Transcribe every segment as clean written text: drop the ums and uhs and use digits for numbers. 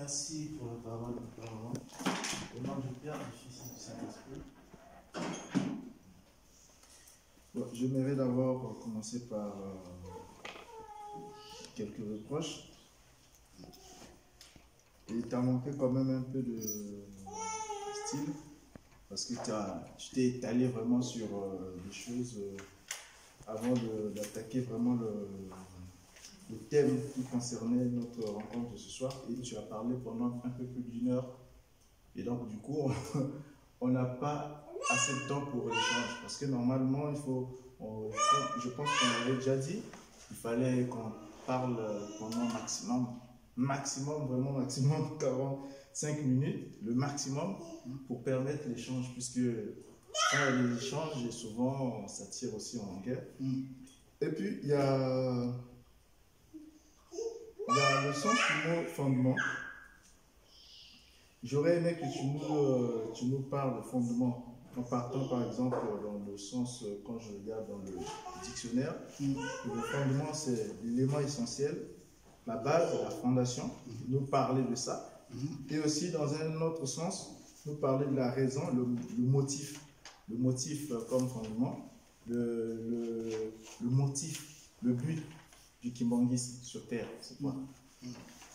Merci pour la parole, auparavant. Au nom du Père, du Fils et du Saint-Esprit. Bon, j'aimerais d'abord commencer par quelques reproches. Et tu as manqué quand même un peu de style, parce que tu t'es étalé vraiment sur les choses avant d'attaquer vraiment le thème qui concernait notre rencontre de ce soir. Et tu as parlé pendant un peu plus d'une heure. Et donc, du coup, on n'a pas assez de temps pour l'échange. Parce que normalement, je pense qu'on l'avait déjà dit, il fallait qu'on parle pendant maximum, vraiment maximum 45 minutes, le maximum, pour permettre l'échange. Puisque quand il y a des échanges, et souvent, ça tire aussi en longueur. Et puis, il y a le sens du mot fondement. J'aurais aimé que tu nous parles de fondement en partant par exemple dans le sens, quand je regarde dans le dictionnaire, le fondement c'est l'élément essentiel, la base, la fondation, nous parler de ça. Et aussi dans un autre sens, nous parler de la raison, le motif comme fondement, le motif, le but du kimbanguisme sur Terre, c'est quoi?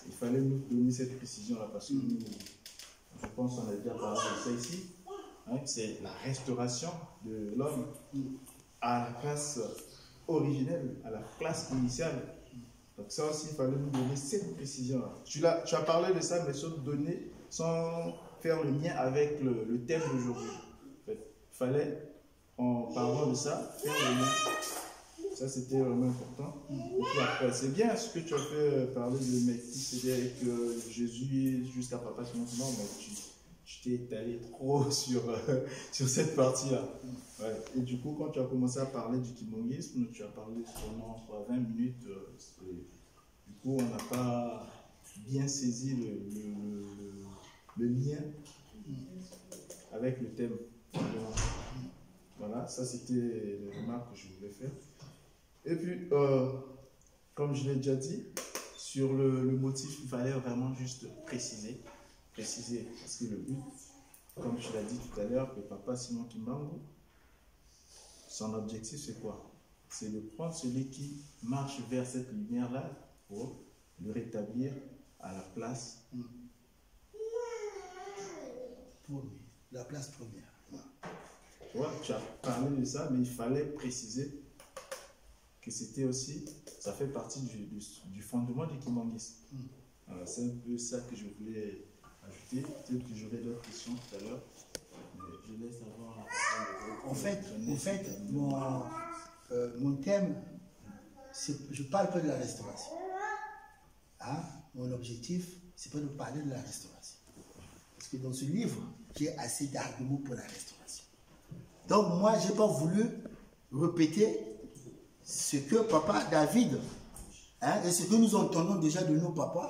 Il fallait nous donner cette précision-là parce que nous, je pense qu'on a déjà parlé de ça ici, hein, c'est la restauration de l'homme à la classe originelle, à la classe initiale. Donc ça aussi, il fallait nous donner cette précision-là. Tu as parlé de ça, mais sans faire le lien avec le thème d'aujourd'hui. En fait, il fallait, en parlant de ça, faire le lien. Ça, c'était vraiment important. Et puis après, c'est bien ce que tu as fait parler de Melchizedek avec Jésus jusqu'à Papa Simon. Non, mais tu t'es étalé trop sur cette partie-là. Ouais. Et du coup, quand tu as commencé à parler du kimbanguisme, tu as parlé pendant 20 minutes. Du coup, on n'a pas bien saisi le lien avec le thème. Voilà, ça c'était les remarques que je voulais faire. Et puis, comme je l'ai déjà dit, sur le motif, il fallait vraiment juste préciser, parce que le but, comme tu l'as dit tout à l'heure, que Papa Simon Kimbangu, son objectif c'est quoi? C'est de prendre celui qui marche vers cette lumière-là pour le rétablir à la place. La place première. Ouais, tu as parlé de ça, mais il fallait préciser que c'était aussi, ça fait partie du fondement du kimbanguisme. C'est un peu ça que je voulais ajouter. Peut-être que j'aurai d'autres questions tout à l'heure. Je laisse avoir. En fait, mon thème, je parle pas de la restauration. Hein? Mon objectif, c'est pas de parler de la restauration. Parce que dans ce livre, j'ai assez d'arguments pour la restauration. Donc moi, j'ai pas voulu répéter ce que papa David, hein, et ce que nous entendons déjà de nos papas,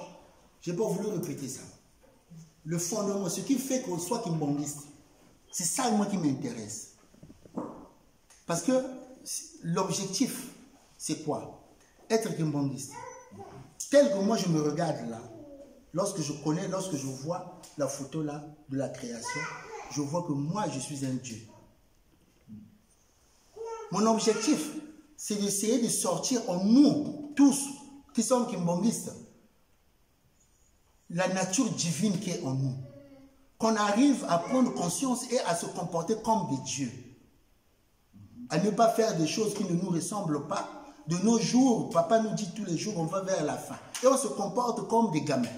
je n'ai pas voulu répéter ça. Le fondement, ce qui fait qu'on soit kimbanguiste, c'est ça moi qui m'intéresse. Parce que l'objectif, c'est quoi? Être kimbanguiste. Tel que moi je me regarde là, lorsque je vois la photo là de la création, je vois que moi je suis un Dieu. Mon objectif, c'est d'essayer de sortir en nous, tous, qui sommes kimbanguistes, la nature divine qui est en nous. Qu'on arrive à prendre conscience et à se comporter comme des dieux. À ne pas faire des choses qui ne nous ressemblent pas. De nos jours, papa nous dit tous les jours, on va vers la fin. Et on se comporte comme des gamins.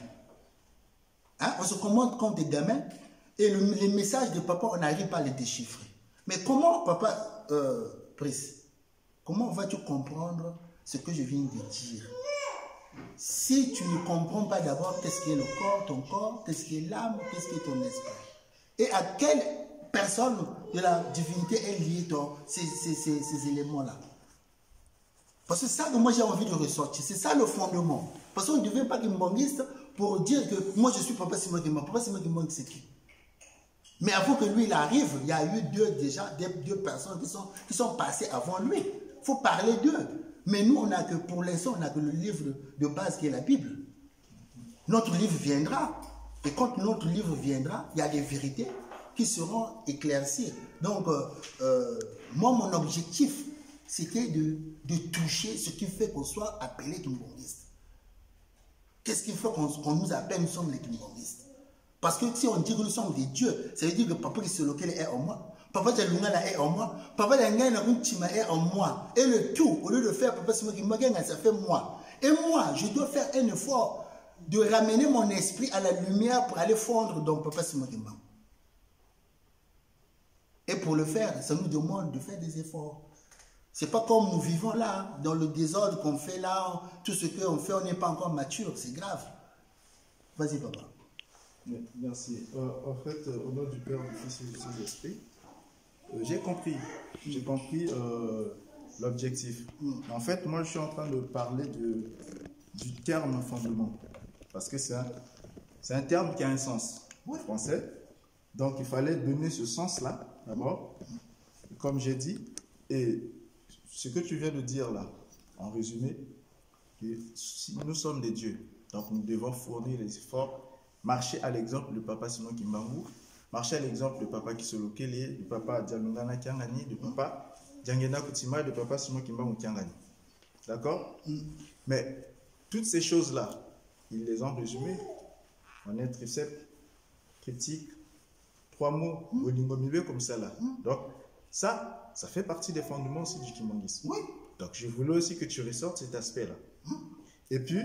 Hein? On se comporte comme des gamins. Et les messages de papa, on n'arrive pas à les déchiffrer. Mais comment, papa, Brice, comment vas-tu comprendre ce que je viens de dire? Si tu ne comprends pas d'abord qu'est-ce qui est le corps, ton corps, qu'est-ce qui est l'âme, qu'est-ce qui est ton esprit. Et à quelle personne de la divinité est lié ces éléments-là. Parce que ça que moi j'ai envie de ressortir, c'est ça le fondement. Parce qu'on ne devient pas kimbanguiste pour dire que moi je suis Papa Simon Kimbangu. Papa Simon Kimbangu c'est qui? Mais avant que lui il arrive, il y a eu deux personnes qui sont passées avant lui. Il faut parler d'eux. Mais nous, pour l'instant, on n'a que le livre de base qui est la Bible. Notre livre viendra. Et quand notre livre viendra, il y a des vérités qui seront éclaircies. Donc, moi, mon objectif, c'était de toucher ce qui fait qu'on soit appelé kimbongistes. Qu'est-ce qui fait qu'on nous appelle, nous sommes les kimbongistes? Parce que si on dit que nous sommes des dieux, ça veut dire que Papa Kisolokel est en moi, Papa Jalungala est en moi, Papa Dangana Runtima est en moi. Et le tout, au lieu de faire Papa Simokimaganga, ça fait moi. Et moi, je dois faire un effort de ramener mon esprit à la lumière pour aller fondre dans Papa Simokimaganga. Et pour le faire, ça nous demande de faire des efforts. C'est pas comme nous vivons là, dans le désordre qu'on fait là, tout ce qu'on fait, on n'est pas encore mature, c'est grave. Vas-y, papa. Merci. En fait, au nom du Père, du Fils et du Saint-Esprit, j'ai compris l'objectif. En fait, moi, je suis en train de parler du terme fondement. Parce que c'est un terme qui a un sens français. Donc, il fallait donner ce sens-là, d'abord. Comme j'ai dit, et ce que tu viens de dire là, en résumé, que si nous sommes des dieux, donc nous devons fournir les efforts, marcher à l'exemple de Papa Simon Kimbangu, marcher à l'exemple de Papa Kisolokele, de Papa Djalungana Kiangani, de Papa Djangena Kutima, de Papa Simon Kimbangu Kiangani. D'accord? Mais toutes ces choses-là, ils les ont résumées en un triceps, critique, 3 mots, comme ça là. Donc, ça fait partie des fondements aussi du kimbangisme. Oui. Donc, je voulais aussi que tu ressortes cet aspect-là. Et puis,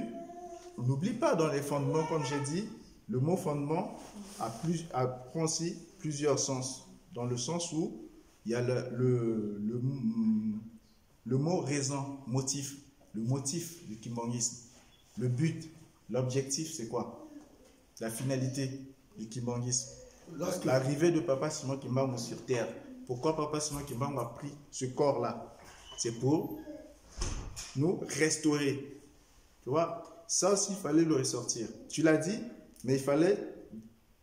n'oublie pas dans les fondements, comme j'ai dit, le mot fondement prend aussi plusieurs sens. Dans le sens où il y a le mot raison, motif, le motif du kimbangisme, le but, l'objectif, c'est quoi? La finalité du kimbangisme. L'arrivée de Papa Simon Kimbangu sur terre. Pourquoi Papa Simon Kimbangu a pris ce corps-là? C'est pour nous restaurer. Tu vois, ça aussi, il fallait le ressortir. Tu l'as dit, mais il fallait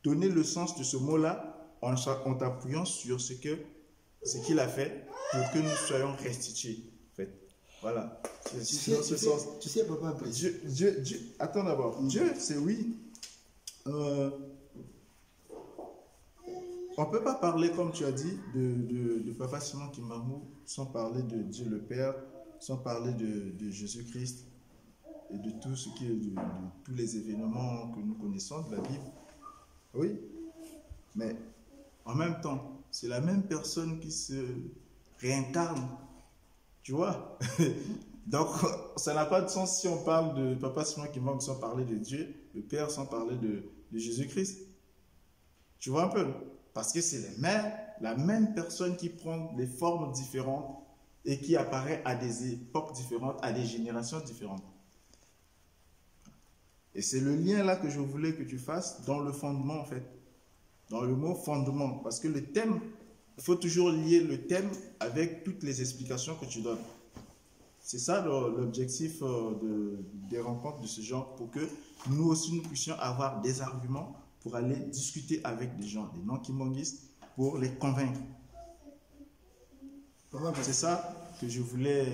donner le sens de ce mot-là en t'appuyant sur ce qu'il a fait pour que nous soyons restitués. En fait. Voilà. Tu sais, papa, Dieu, attends d'abord. Dieu, c'est oui. On ne peut pas parler, comme tu as dit, de Papa Simon Kimbangu sans parler de Dieu le Père, sans parler de Jésus-Christ et de tout ce qui est de tous les événements que nous connaissons de la Bible. Oui, mais en même temps, c'est la même personne qui se réincarne. Tu vois? Donc, ça n'a pas de sens si on parle de Papa Simon Kimbangu sans parler de Dieu, le Père sans parler de Jésus-Christ. Tu vois un peu? Parce que c'est la même personne qui prend des formes différentes et qui apparaît à des époques différentes, à des générations différentes. Et c'est le lien là que je voulais que tu fasses dans le fondement en fait. Dans le mot fondement. Parce que le thème, il faut toujours lier le thème avec toutes les explications que tu donnes. C'est ça l'objectif des rencontres de ce genre, pour que nous aussi nous puissions avoir des arguments pour aller discuter avec des gens, des non-kimbangistes, pour les convaincre. C'est ça que je voulais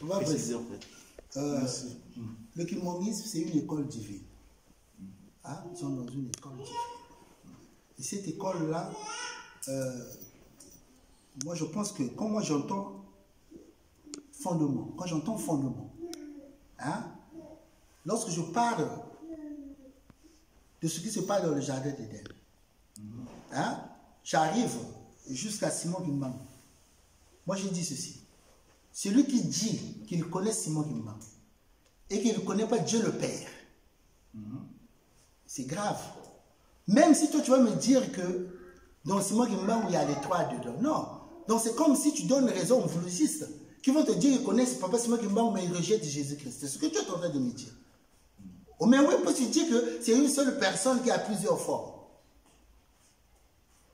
préciser en fait. Le kimbangisme, c'est une école divine. Hein? Nous sommes dans une école divine. Et cette école-là, moi je pense que quand moi j'entends fondement, hein? Lorsque je parle de ce qui se passe dans le jardin d'Éden, hein? J'arrive jusqu'à Simon Kimbangu. Moi je dis ceci: celui qui dit qu'il connaît Simon Kimbangu et qu'il ne connaît pas Dieu le Père, c'est grave. Même si toi tu vas me dire que dans Simon Kimbangu il y a les 3 dedans. Non. Donc c'est comme si tu donnes raison aux philosophistes qui vont te dire qu'ils connaissent Papa Simon Kimbangu mais ils rejettent Jésus-Christ. C'est ce que tu es en train de me dire. Mais oui, parce que tu dis que c'est une seule personne qui a plusieurs formes.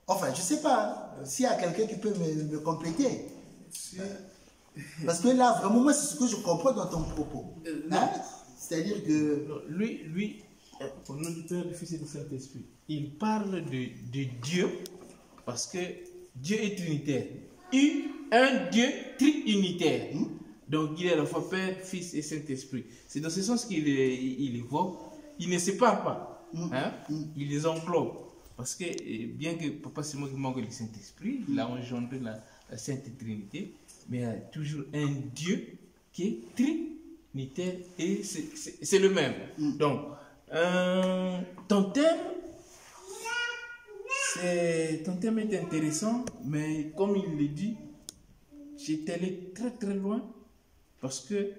Enfin, je ne sais pas s'il y a quelqu'un qui peut me compléter. Parce que là, vraiment, moi, c'est ce que je comprends dans ton propos. Hein? C'est-à-dire que... Lui, au nom du Père, du Fils et du Saint-Esprit, il parle de Dieu parce que Dieu est trinitaire. Un Dieu tri-unitaire. Donc, il est à la fois Père, Fils et Saint-Esprit. C'est dans ce sens qu'il évoque. Il ne sépare pas. hein, il les englobe. Parce que bien que Papa c'est moi qui manque le Saint-Esprit, il a engendré la Sainte Trinité, mais il y a toujours un Dieu qui est trinitaire et c'est le même. Donc, ton thème est intéressant, mais comme il le dit, j'étais allé très très loin parce que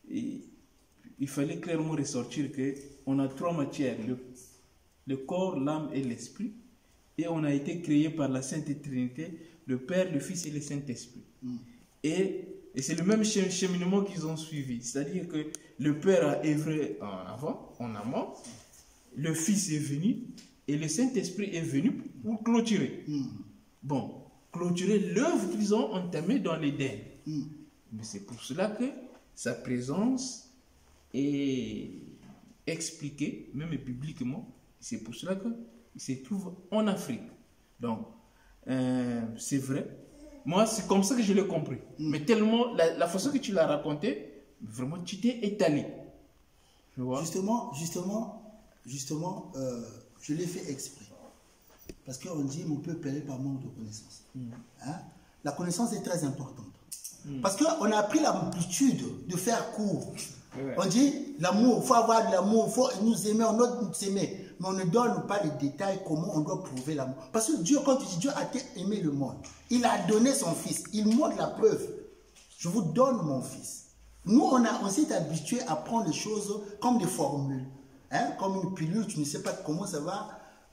il fallait clairement ressortir qu'on a trois matières, le corps, l'âme et l'esprit, et on a été créé par la Sainte Trinité, le Père, le Fils et le Saint-Esprit. Et c'est le même cheminement qu'ils ont suivi, c'est-à-dire que le Père a œuvré en amont, le Fils est venu et le Saint-Esprit est venu pour clôturer. Bon, clôturer l'œuvre qu'ils ont entamée dans l'Éden. Mais c'est pour cela que sa présence est expliquée, même publiquement. C'est pour cela qu'il se trouve en Afrique. Donc, c'est vrai. Moi, c'est comme ça que je l'ai compris. Mais tellement, la façon que tu l'as raconté, vraiment, tu t'es étalé. Tu vois? Justement, je l'ai fait exprès. Parce qu'on dit, mon peuple périt par manque de connaissance. Hein? La connaissance est très importante. Parce qu'on a pris l'habitude de faire court. On dit, l'amour, il faut avoir de l'amour, il faut nous aimer, on doit nous aimer. Mais on ne donne pas les détails, comment on doit prouver l'amour. Parce que Dieu, quand tu dis Dieu a aimé le monde, il a donné son fils, il montre la preuve. Je vous donne mon fils. Nous, on s'est habitué à prendre les choses comme des formules. Hein? Comme une pilule, tu ne sais pas comment ça va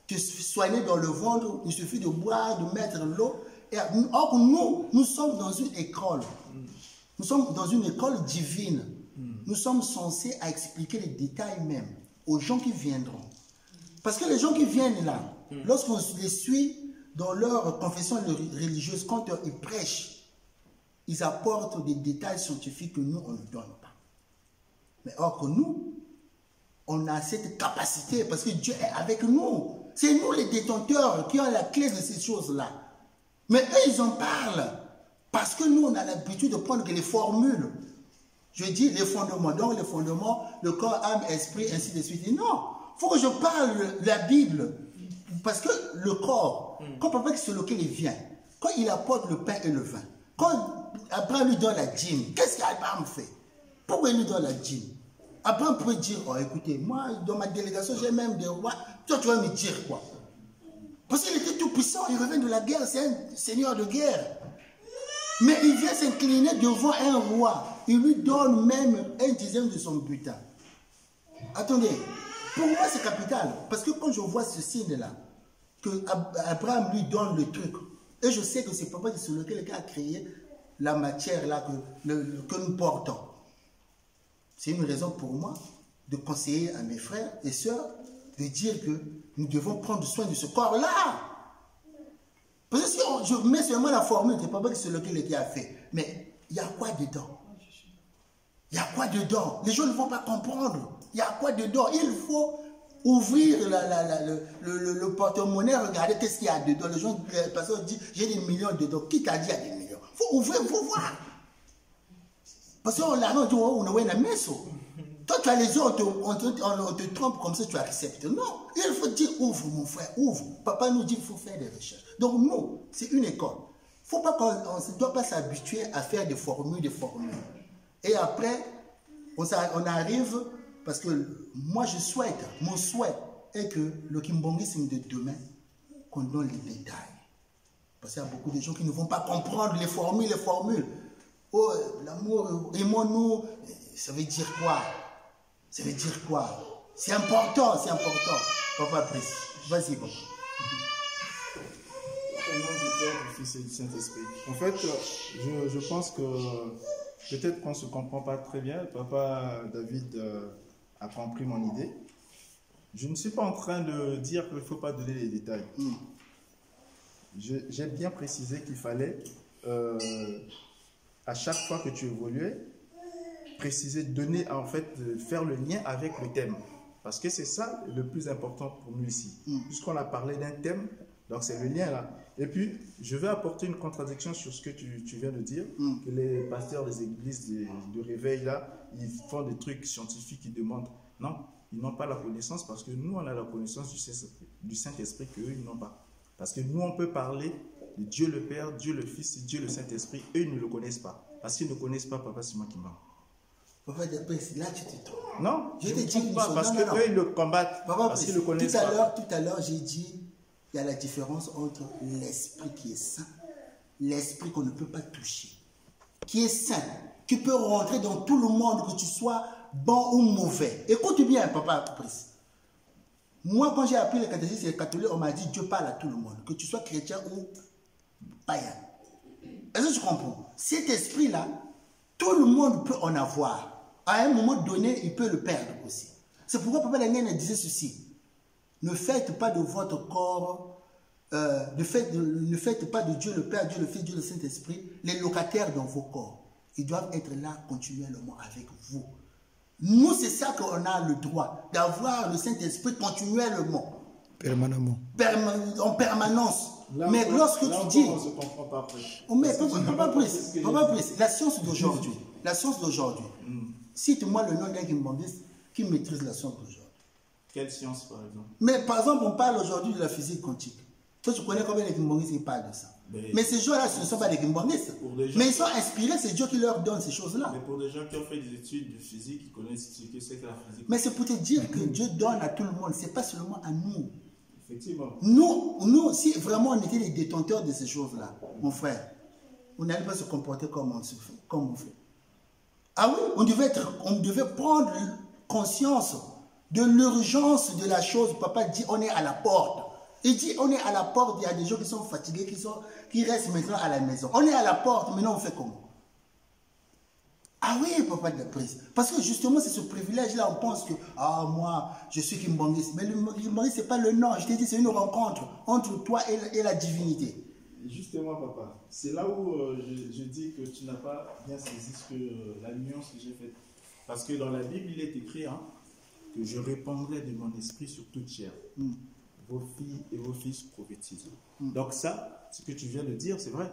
te soigner dans le ventre, il suffit de boire, de mettre l'eau. Or, nous sommes dans une école. Nous sommes dans une école divine. Nous sommes censés à expliquer les détails même aux gens qui viendront. Parce que les gens qui viennent là, lorsqu'on les suit dans leur confession religieuse, quand ils prêchent, ils apportent des détails scientifiques que nous, on ne donne pas. Mais or que nous, on a cette capacité parce que Dieu est avec nous. C'est nous les détenteurs qui ont la clé de ces choses-là. Mais eux, ils en parlent. Parce que nous, on a l'habitude de prendre que les formules. Je dis les fondements. Donc les fondements, le corps, âme, esprit, ainsi de suite. Non, il faut que je parle de la Bible. Parce que le corps, quand Papa c'est lequel il vient, quand il apporte le pain et le vin, quand Abraham lui donne la dîme, qu'est-ce qu'Abraham fait? Pourquoi il lui donne la dîme? Abraham peut dire, oh écoutez, moi dans ma délégation j'ai même des rois, toi tu vas me dire quoi? Parce qu'il était tout puissant, il revient de la guerre, c'est un seigneur de guerre. Mais il vient s'incliner devant un roi, il lui donne même un dixième de son butin. Attendez, pour moi c'est capital, parce que quand je vois ce signe-là, que Abraham lui donne le truc, et je sais que c'est Papa qui sur lequel il a créé la matière là que nous portons. C'est une raison pour moi de conseiller à mes frères et sœurs de dire que nous devons prendre soin de ce corps-là. Parce que si je mets seulement la formule, c'est Papa qui c'est lequel il a fait. Mais il y a quoi dedans? Il y a quoi dedans? Les gens ne vont pas comprendre. Il y a quoi dedans? Il faut ouvrir le porte-monnaie, regarder qu'est-ce qu'il y a dedans. Les gens, les personnes disent, j'ai des millions dedans. Qui t'a dit il y a des millions? Il faut ouvrir, il faut voir. Parce qu'on l'a dit, on a une messe. Toi, tu as les yeux, on te trompe comme ça, tu acceptes. Non, il faut dire, ouvre mon frère, ouvre. Papa nous dit, il faut faire des recherches. Donc nous, c'est une école. Faut pas qu'on ne doit pas s'habituer à faire des formules. Et après, on arrive, parce que moi je souhaite, mon souhait est que le kimbongisme de demain, qu'on donne les détails. Parce qu'il y a beaucoup de gens qui ne vont pas comprendre les formules. Oh, l'amour, aimons-nous, ça veut dire quoi? Ça veut dire quoi? C'est important. Papa, précis. Vas-y, papa. Au nom du Père, du Fils et du Saint-Esprit. En fait, je pense que peut-être qu'on ne se comprend pas très bien. Papa David a compris mon idée. Je ne suis pas en train de dire qu'il ne faut pas donner les détails. J'ai bien précisé qu'il fallait, à chaque fois que tu évoluais, préciser, donner, en fait, faire le lien avec le thème. Parce que c'est ça le plus important pour nous ici. Puisqu'on a parlé d'un thème, donc c'est le lien là. Et puis, je vais apporter une contradiction sur ce que tu viens de dire, que les pasteurs des églises de réveil là, ils font des trucs scientifiques, ils demandent. Non, ils n'ont pas la connaissance parce que nous, on a la connaissance du Saint-Esprit qu'eux, ils n'ont pas. Parce que nous, on peut parler de Dieu le Père, Dieu le Fils, Dieu le Saint-Esprit. Eux, ils ne le connaissent pas. Parce qu'ils ne connaissent pas Papa Simon Kimbangu. Papa, là, tu te trompes. Non, je te dis pas parce qu'eux, ils le combattent. Papa, parce qu'ils le connaissent pas. Tout à l'heure, j'ai dit il y a la différence entre l'esprit qui est saint, l'esprit qu'on ne peut pas toucher, qui est saint, qui peut rentrer dans tout le monde, que tu sois bon ou mauvais. Écoute bien, Papa Brice. Moi, quand j'ai appris le catéchisme catholique, on m'a dit Dieu parle à tout le monde, que tu sois chrétien ou païen. Est-ce que tu comprends? Cet esprit-là, tout le monde peut en avoir. À un moment donné, il peut le perdre aussi. C'est pourquoi Papa Lengen disait ceci. Ne faites pas de votre corps, ne faites pas de Dieu le Père, Dieu le Fils, Dieu le Saint-Esprit, les locataires dans vos corps. Ils doivent être là continuellement avec vous. Nous, c'est ça qu'on a le droit, d'avoir le Saint-Esprit continuellement. Permanemment. En permanence. Là, mais lorsque là, tu dis... on se comprend pas après. Oh, mais Papa Brice, la science d'aujourd'hui, cite-moi le nom d'un Kimbangiste qui maîtrise la science d'aujourd'hui. Quelle science, par exemple? Mais par exemple, on parle aujourd'hui de la physique quantique. Toi, tu connais combien de Kimbangistes qui parlent de ça? Mais ces gens-là, ce ne sont pas des Kimbangistes. Mais ils sont inspirés, c'est Dieu qui leur donne ces choses-là. Mais pour des gens qui ont fait des études de physique, ils connaissent ce que c'est que la physique. Mais c'est pour te dire que Dieu donne à tout le monde, ce n'est pas seulement à nous. Effectivement. Nous, si vraiment on était les détenteurs de ces choses-là, mon frère, on n'allait pas se comporter comme on fait. Ah oui, on devait prendre conscience de l'urgence de la chose. Papa dit, on est à la porte. Il dit, on est à la porte, il y a des gens qui sont fatigués, qui restent maintenant à la maison. On est à la porte, maintenant on fait comment? Ah oui, Papa de Brice. Parce que justement, c'est ce privilège-là, on pense que, ah, moi, je suis Kimbangiste. Mais le Kimbangiste, ce n'est pas le nom. Je t'ai dit, c'est une rencontre entre toi et la divinité. Justement, papa, c'est là où je dis que tu n'as pas bien saisi la nuance que j'ai faite. Parce que dans la Bible, il est écrit que je répandrai de mon esprit sur toute chair. Vos filles et vos fils prophétisent. Donc ça, ce que tu viens de dire, c'est vrai.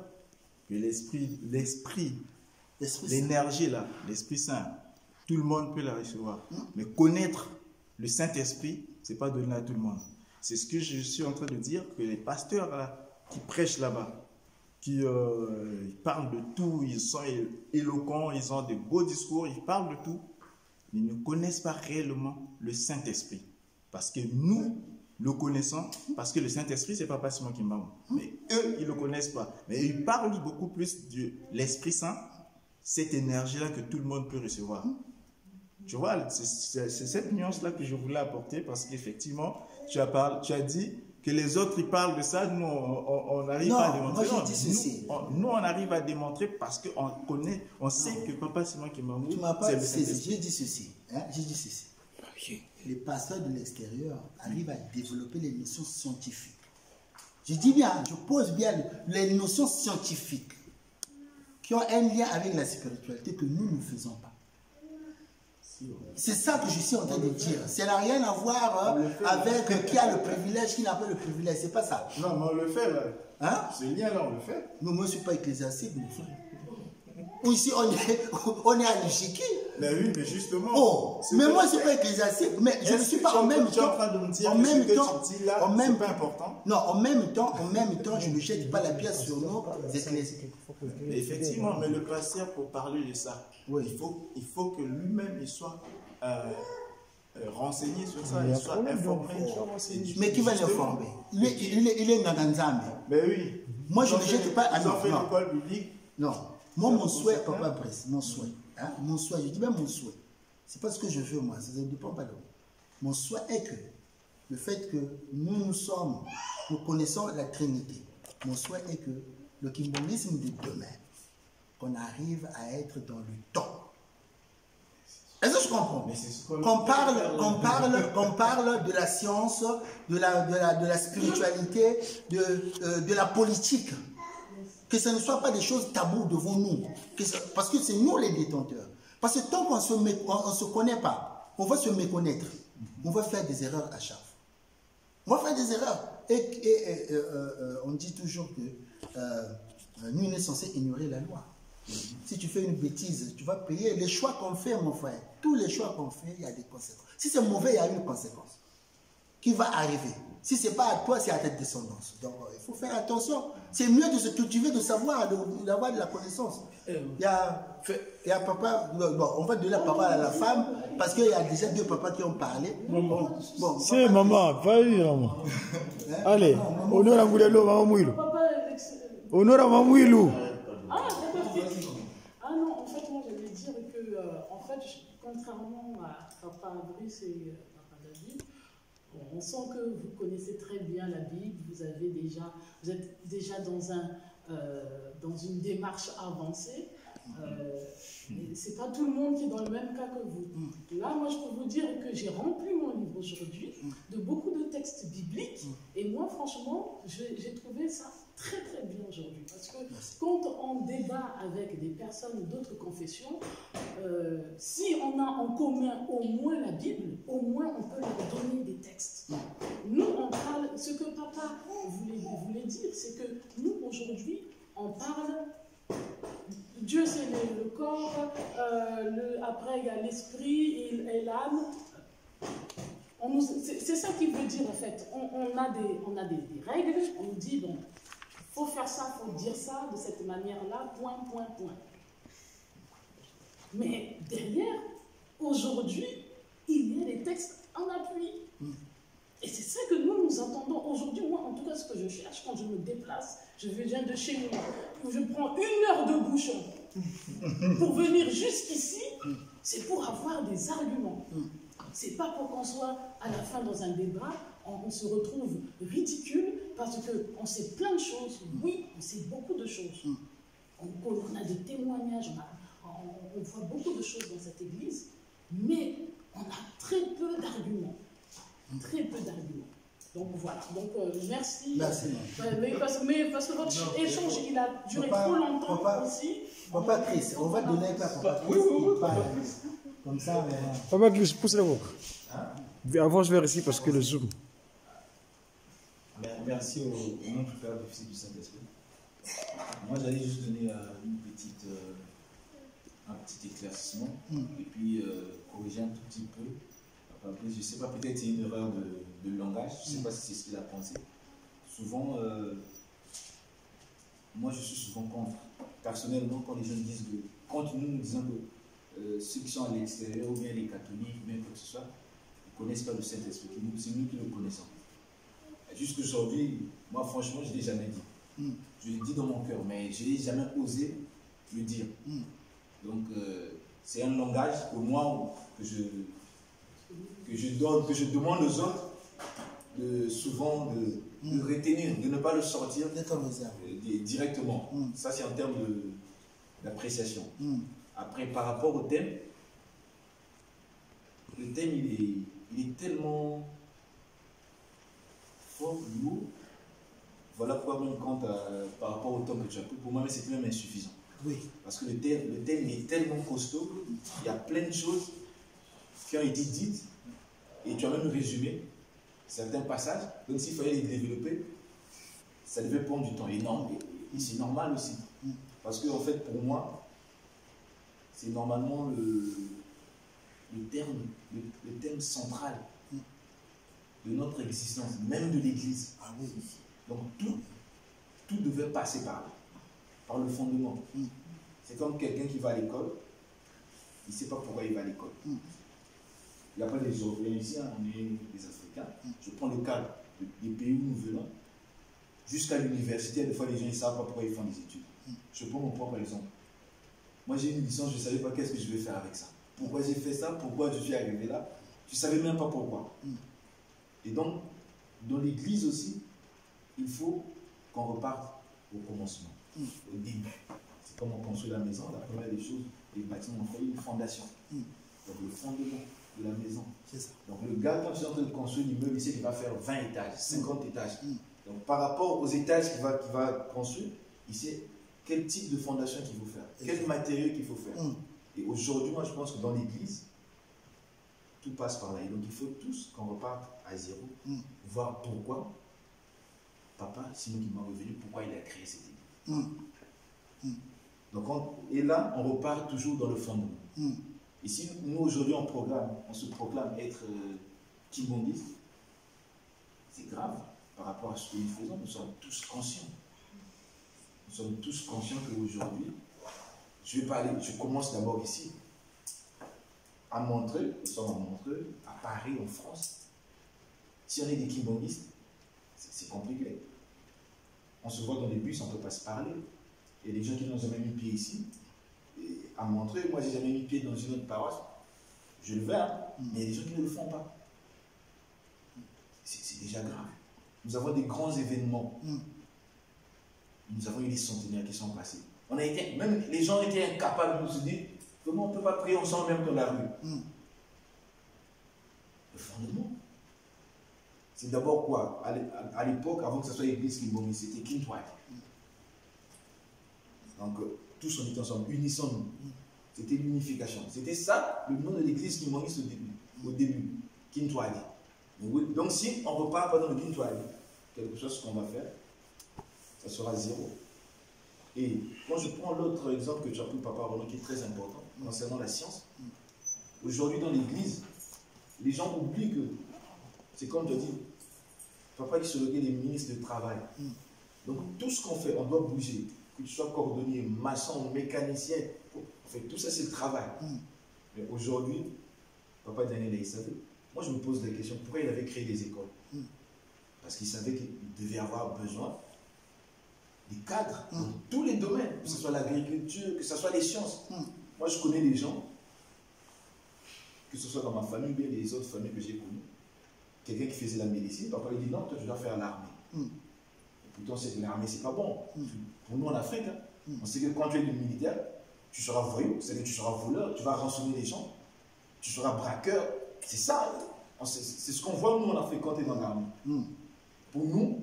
Que l'esprit, l'énergie là, l'Esprit Saint, tout le monde peut la recevoir. Mais connaître le Saint-Esprit, ce n'est pas donné à tout le monde. C'est ce que je suis en train de dire, que les pasteurs là, qui prêchent là-bas, qui ils parlent de tout, ils sont éloquents, ils ont de beaux discours, ils parlent de tout, mais ils ne connaissent pas réellement le Saint-Esprit. Parce que nous le connaissons, parce que le Saint-Esprit, c'est Papa Simon Kimbangu. Mais eux, ils ne le connaissent pas. Mais ils parlent beaucoup plus de l'Esprit Saint, cette énergie-là que tout le monde peut recevoir. Tu vois, c'est cette nuance-là que je voulais apporter, parce qu'effectivement, tu as dit que les autres, ils parlent de ça, nous, on arrive à démontrer. Moi, je dis ceci. Nous, on arrive à démontrer parce qu'on connaît, on sait que Papa Simon Kimbangu, tu m'as pas c'est le saisi. Saint-Esprit. J'ai dit ceci. J'ai dit ceci. Les pasteurs de l'extérieur arrivent à développer les notions scientifiques. Je dis bien, je pose bien les notions scientifiques qui ont un lien avec la spiritualité que nous ne faisons pas. C'est ça que je suis en train de dire. Ça n'a rien à voir avec qui a le privilège, qui n'a pas le privilège. C'est pas ça. Non, mais on le fait là. Hein? Ce lien-là, on le fait. Non, moi, je ne suis pas ecclésiastique, mon frère. Ici, on est à l'échiquier. Mais oui, mais justement. Oh, mais moi, je ne suis pas ecclésiastique. Mais je ne suis pas en même temps. Tu es en train de me dire que ce que tu dis là, c'est pas important. Non, en même temps, je ne jette pas la pierre sur nos ecclésies. Mais effectivement, mais le pasteur, pour parler de ça, oui. il faut que lui-même il soit renseigné sur ça, il soit informé. Mais qui va l'informer? Il est Naganzambe. Mais oui. Moi, je ne jette pas. Ils ont fait l'école biblique. Non. Moi, mon souhait, Papa Brice, mon souhait, je dis bien mon souhait. C'est pas ce que je veux, moi, ça ne dépend pas de moi. Mon souhait est que le fait que nous connaissons la Trinité, mon souhait est que le kimbangisme de demain, qu'on arrive à être dans le temps. Est-ce que je comprends? Qu'on parle de la science, de la spiritualité, de la politique. Que ce ne soit pas des choses taboues devant nous. Parce que c'est nous les détenteurs. Parce que tant qu'on ne se connaît pas, on va se méconnaître. On va faire des erreurs à chaque fois. On va faire des erreurs. Et on dit toujours que nous, on est censé ignorer la loi. Si tu fais une bêtise, tu vas payer. Les choix qu'on fait, mon frère, tous les choix qu'on fait, il y a des conséquences. Si c'est mauvais, il y a une conséquence qui va arriver. Si ce n'est pas à toi, c'est à ta descendance. Donc, il faut faire attention. C'est mieux de se cultiver, de savoir, d'avoir de la connaissance. Il y a papa, bon, on va donner la parole à la femme, parce qu'il y a déjà 2 papas qui ont parlé. Bon, c'est maman, pas lui, maman. Allez, honneur à Moulelo, maman Mouilou. Honneur à maman Mouilou. Ah non, en fait, moi, j'allais dire que, en fait, contrairement à papa Brice et papa David, on sent que vous connaissez très bien la Bible, vous êtes déjà dans une démarche avancée. C'est pas tout le monde qui est dans le même cas que vous. Là, moi, je peux vous dire que j'ai rempli mon livre aujourd'hui de beaucoup de textes bibliques. Et moi, franchement, j'ai trouvé ça très très bien aujourd'hui. Parce que quand on débat avec des personnes d'autres confessions, si on a en commun au moins la Bible, au moins on peut leur donner des textes. Nous, on parle, ce que papa voulait dire, c'est que nous, aujourd'hui, on parle, Dieu c'est le corps, après il y a l'esprit et l'âme. C'est ça qu'il veut dire en fait. On a des règles, on nous dit bon, il faut faire ça, il faut dire ça de cette manière-là, point. Mais derrière, aujourd'hui, il y a des textes en appui. Et c'est ça que nous entendons aujourd'hui. Moi, en tout cas, ce que je cherche quand je me déplace, je viens de chez moi, où je prends 1 heure de bouchon pour venir jusqu'ici, c'est pour avoir des arguments. C'est pas pour qu'on soit à la fin dans un débat, on se retrouve ridicule parce qu'on sait plein de choses. Oui, on sait beaucoup de choses. On a des témoignages, on voit beaucoup de choses dans cette église, mais on a très peu d'arguments. Très peu d'arguments. Donc voilà. Donc merci. Merci. Mais parce que votre échange, il a duré trop longtemps aussi. Papa Chris, on va donner à papa Chris. Comme ça. Papa Chris, pousse la voix. Avant, je vais ici parce que le zoom. Merci au nom du Père, du Fils et du Saint-Esprit. Moi, j'allais juste donner un petit éclaircissement et puis corriger un tout petit peu. Je ne sais pas, peut-être c'est une erreur de langage, je ne sais pas si c'est ce qu'il a pensé. Souvent, moi je suis souvent contre. Personnellement, quand les gens disent que, quand nous disons que ceux qui sont à l'extérieur, ou bien les catholiques, même quoi que ce soit, ne connaissent pas le Saint-Esprit, c'est nous qui le connaissons. Jusqu'aujourd'hui, moi franchement, je ne l'ai jamais dit. Je l'ai dit dans mon cœur, mais je n'ai jamais osé le dire. Donc, c'est un langage que moi, que je demande aux autres souvent de retenir, de ne pas le sortir directement. Ça, c'est en termes d'appréciation. Après, par rapport au thème, le thème, il est tellement fort, lourd. Voilà pourquoi même par rapport au temps que tu as pris, pour moi, c'est même insuffisant. Oui. Parce que le thème est tellement costaud, il y a plein de choses qui ont été dites, et tu as même résumé certains passages. Donc s'il fallait les développer, ça devait prendre du temps énorme. Et c'est normal aussi. Parce que en fait, pour moi, c'est normalement le thème central de notre existence, même de l'Église. Donc tout devait passer par le fondement. C'est comme quelqu'un qui va à l'école, il ne sait pas pourquoi il va à l'école. Il n'y a pas des Européens ici, on est des Africains. Je prends le cadre des pays où nous venons, jusqu'à l'université, des fois les gens ne savent pas pourquoi ils font des études. Je prends mon propre exemple. Moi j'ai une licence, je ne savais pas qu'est-ce que je vais faire avec ça. Pourquoi j'ai fait ça, pourquoi je suis arrivé là, je ne savais même pas pourquoi. Et donc, dans l'église aussi, il faut qu'on reparte au commencement, au début. C'est comme on construit la maison, la première des choses, les bâtiments, on fait une fondation. Donc le fondement de la maison. C'est ça. Donc le gars, quand il est en train de construire l'immeuble, il sait qu'il va faire 20 étages, 50 étages. Donc par rapport aux étages qu'il va construire, il sait quel type de fondation qu'il faut faire, quel matériau qu'il faut faire. Et aujourd'hui, moi je pense que dans l'église, tout passe par là. Et donc il faut tous qu'on reparte à zéro, voir pourquoi papa, sinon qui m'a revenu, pourquoi il a créé cette église. Donc et là, on repart toujours dans le fondement. Et si nous, aujourd'hui, on se proclame être kimbongistes, c'est grave par rapport à ce que nous faisons. Nous sommes tous conscients. Nous sommes tous conscients qu'aujourd'hui, je commence d'abord ici, à Montreux, nous sommes à Montreux, à Paris, en France. Si on est des kimbongistes, c'est compliqué. On se voit dans les bus, on ne peut pas se parler. Il y a des gens qui n'ont jamais mis pied ici. Et à Montreux, moi, j'ai jamais mis pied dans une autre paroisse. Je le veux, hein, mais il y a des gens qui ne le font pas. C'est déjà grave. Nous avons des grands événements. Nous avons eu des centenaires qui sont passés. Même les gens étaient incapables de se dire comment on ne peut pas prier ensemble même dans la rue. Le fondement. C'est d'abord quoi? À l'époque, avant que ce soit l'église qui m'ont mis, c'était Kintwai. Donc, tous on était ensemble, unissons-nous. C'était l'unification. C'était ça, le nom de l'église qui m'ont mis au début. Kintwai. Donc, si on ne repart pas dans le Kintwai, quelque chose qu'on va faire, ça sera zéro. Et quand je prends l'autre exemple que tu as pris, Papa Renaud, qui est très important, concernant la science, aujourd'hui dans l'église, les gens oublient que, c'est comme tu as dit, Papa qui se regarde les ministres de travail. Donc tout ce qu'on fait, on doit bouger. Que tu sois cordonnier, maçon, mécanicien, en fait, tout ça c'est le travail. Mais aujourd'hui, Papa Daniel, il savait. Moi je me pose la question, pourquoi il avait créé des écoles? Parce qu'il savait qu'il devait avoir besoin des cadres dans tous les domaines, que ce soit l'agriculture, que ce soit les sciences. Moi je connais des gens, que ce soit dans ma famille ou bien les autres familles que j'ai connues, quelqu'un qui faisait la médecine, papa lui dit non, toi tu dois faire l'armée. Et pourtant c'est que l'armée c'est pas bon. Pour nous en Afrique, on sait que quand tu es du militaire, tu seras voyou, c'est-à-dire que tu seras voleur, tu vas rançonner les gens, tu seras braqueur. C'est ça, c'est ce qu'on voit nous en Afrique quand tu es dans l'armée. Pour nous,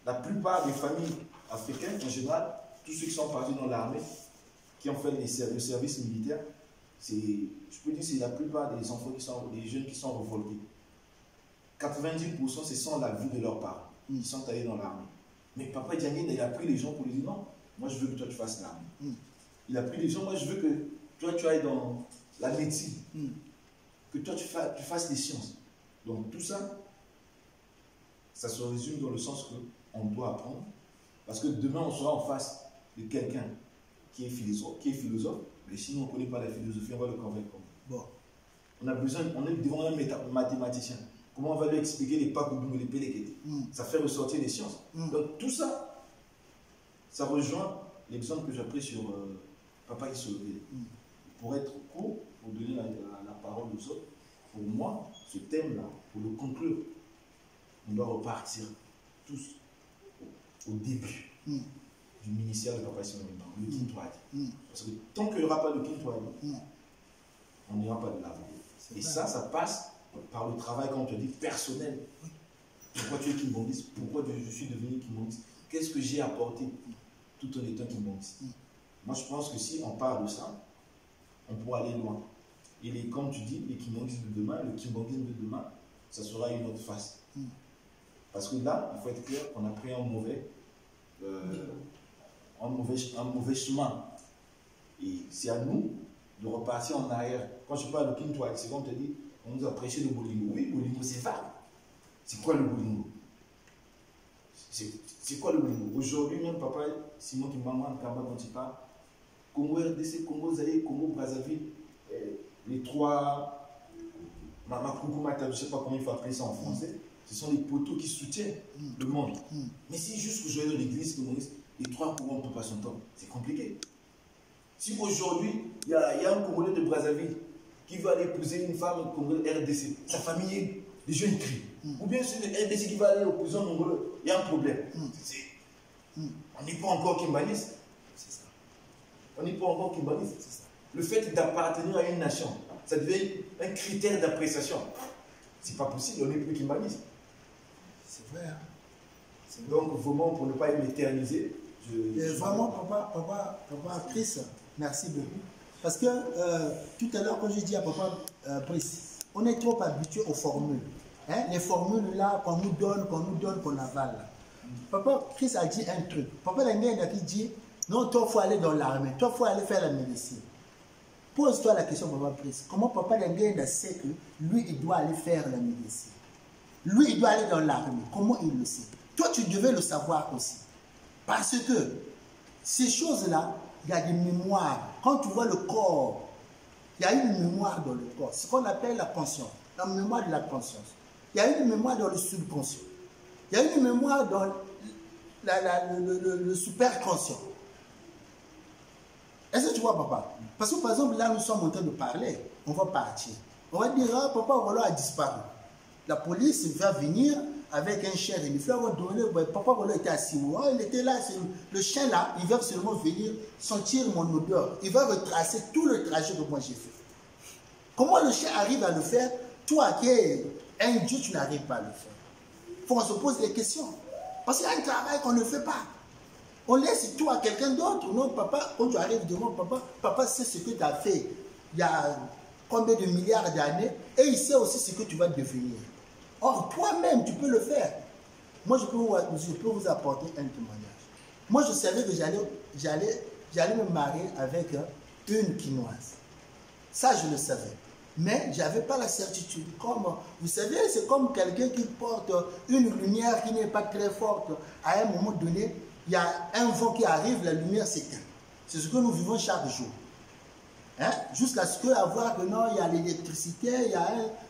la plupart des familles africaines en général, tous ceux qui sont partis dans l'armée, qui ont fait le service militaire, je peux dire c'est la plupart des enfants des jeunes qui sont révoltés. 90% c'est sans la vie de leurs parents. Ils sont allés dans l'armée. Mais Papa Diagne, il a pris les gens pour lui dire non, moi je veux que toi tu fasses l'armée. Il a pris les gens, moi je veux que toi tu ailles dans la médecine. Que toi tu fasses les sciences. Donc tout ça, ça se résume dans le sens qu'on doit apprendre. Parce que demain on sera en face de quelqu'un qui est philosophe, mais si nous on ne connaît pas la philosophie, on va le convaincre. Bon. On est devant un mathématicien. Comment on va lui expliquer les pakoudou et les pélékétés? Ça fait ressortir les sciences. Donc tout ça, ça rejoint l'exemple que j'ai pris sur Papa qui se levait. Pour être court, pour donner la parole aux autres, pour moi, ce thème-là, pour le conclure, on doit repartir tous au début du ministère de Papa Simon, le Kintwai. Parce que tant qu'il n'y aura pas de Kintwai, on n'ira pas de l'avant. Et ça passe par le travail, quand on te dit, personnel. Pourquoi tu es kimbongiste? Pourquoi je suis devenu kimbongiste? Qu'est-ce que j'ai apporté tout en étant kimbongiste? Moi, je pense que si on parle de ça, on pourra aller loin. Et comme tu dis, les kimbongistes de demain, le kimbongisme de demain, ça sera une autre face. Parce que là, il faut être clair qu'on a pris un mauvais chemin. Et c'est à nous de repartir en arrière. Quand je parle de Kintwai, c'est comme on te dit, on nous a prêché le bolingo. Oui, le bolingo c'est vague. C'est quoi le bolingo? C'est quoi le bolingo? Aujourd'hui, même Papa Simon qui m'a demandé quand il parle, Congo RDC, Congo Zaïre, Congo Brazzaville, les trois, je ne sais pas comment il faut appeler ça en français, ce sont les poteaux qui soutiennent le monde. Mais si juste que je vais dans l'église, les trois courants ne peuvent pas s'entendre, c'est compliqué. Si aujourd'hui, il y a un Congolais de Brazzaville qui veut aller épouser une femme congolaise RDC, sa famille, les jeunes crient. Ou bien c'est le RDC qui va aller épouser un Congolais, il y a un problème. On n'est pas encore kimbaniste. C'est ça. On n'est pas encore kimbaniste. C'est ça. Le fait d'appartenir à une nation, ça devient un critère d'appréciation. C'est pas possible, on n'est plus kimbaniste. C'est vrai. Hein? Donc, vraiment, pour ne pas m'éterniser, vraiment, papa Chris, merci beaucoup. Parce que tout à l'heure, quand je dis à Papa Brice, on est trop habitué aux formules. Hein? Les formules là qu'on nous donne, qu'on avale. Papa Chris a dit un truc. Papa Daniel a dit, Non, toi, il faut aller dans l'armée. Toi, il faut aller faire la médecine. Pose-toi la question, Papa Brice. Comment Papa Dengue sait que lui, il doit aller faire la médecine? Lui, il doit aller dans l'armée. Comment il le sait? Toi, tu devais le savoir aussi. Parce que ces choses-là, il y a des mémoires. Quand tu vois le corps, il y a une mémoire dans le corps. Ce qu'on appelle la conscience. La mémoire de la conscience. Il y a une mémoire dans le subconscient. Il y a une mémoire dans le superconscient. Est-ce que tu vois, papa? Parce que, par exemple, là, nous sommes en train de parler. On va partir. On va dire, ah, papa Rollo a disparu. La police va venir avec un chien renifleur. On va donner, papa Rollo était assis. Oh, il était là. Le chien, là, il va seulement venir sentir mon odeur. Il va retracer tout le trajet que moi j'ai fait. Comment le chien arrive à le faire? Toi, qui es un Dieu, tu n'arrives pas à le faire. Il faut qu'on se pose des questions. Parce qu'il y a un travail qu'on ne fait pas. On laisse tout à quelqu'un d'autre. Non, papa, quand tu arrives devant papa, papa sait ce que tu as fait il y a combien de milliards d'années et il sait aussi ce que tu vas devenir. Or, toi-même, tu peux le faire. Moi, je peux vous apporter un témoignage. Moi, je savais que j'allais me marier avec une Quinoise. Ça, je le savais. Mais je n'avais pas la certitude. Comme, vous savez, c'est comme quelqu'un qui porte une lumière qui n'est pas très forte. À un moment donné, il y a un vent qui arrive, la lumière s'éteint. C'est ce que nous vivons chaque jour. Hein? Jusqu'à ce qu'avoir que non, il y a l'électricité, il